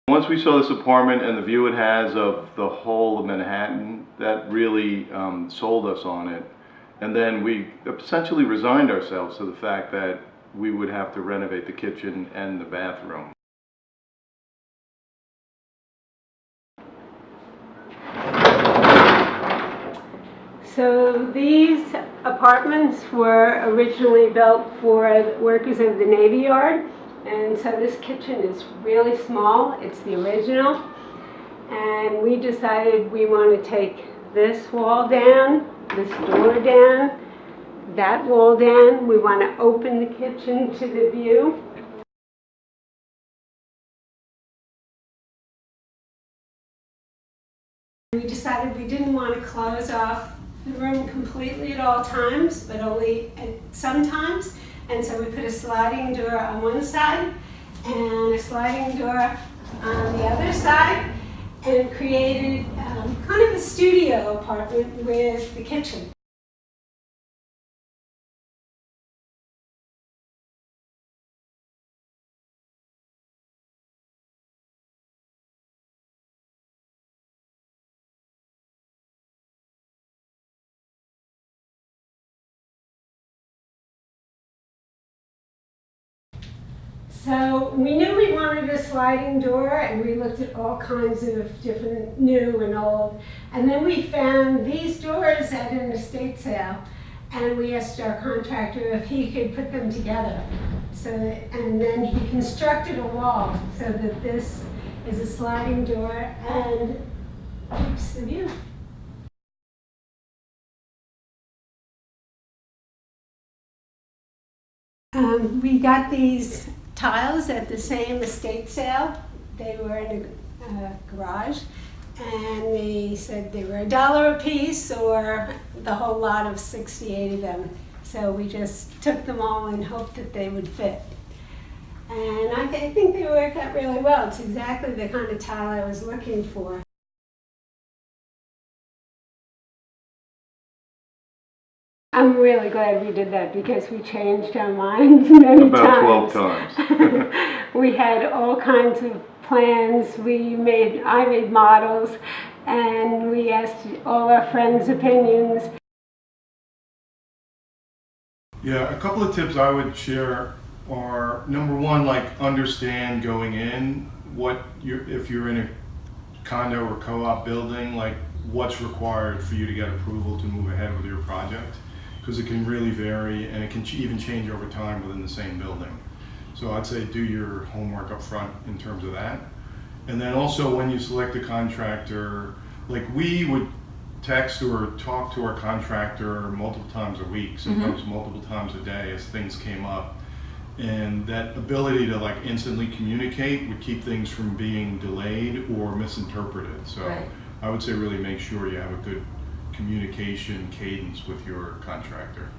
Once we saw this apartment and the view it has of the whole of Manhattan, that really sold us on it. And then we essentially resigned ourselves to the fact that we would have to renovate the kitchen and the bathroom. So these apartments were originally built for workers of the Navy Yard. And so this kitchen is really small. It's the original. And we decided we want to take this wall down, this door down, that wall down. We want to open the kitchen to the view. We decided we didn't want to close off the room completely at all times, but only at some times. And so we put a sliding door on one side and a sliding door on the other side, and created kind of a studio apartment with the kitchen. So we knew we wanted a sliding door, and we looked at all kinds of different new and old. And then we found these doors at an estate sale, and we asked our contractor if he could put them together. And then he constructed a wall so that this is a sliding door and keeps the view. We got these tiles at the same estate sale. They were in a garage, and they said they were $1 a piece or the whole lot of 68 of them. So we just took them all and hoped that they would fit. And I think they worked out really well. It's exactly the kind of tile I was looking for. I'm really glad we did that, because we changed our minds many times. About 12 times. We had all kinds of plans. I made models, and we asked all our friends' opinions. Yeah, a couple of tips I would share are, number one, like, understand going in if you're in a condo or co-op building, like what's required for you to get approval to move ahead with your project. Because it can really vary, and it can even change over time within the same building. So I'd say do your homework up front in terms of that. And then also, when you select a contractor, like, we would text or talk to our contractor multiple times a week, sometimes multiple times a day as things came up. And that ability to, like, instantly communicate would keep things from being delayed or misinterpreted. So right. I would say really make sure you have a good communication cadence with your contractor.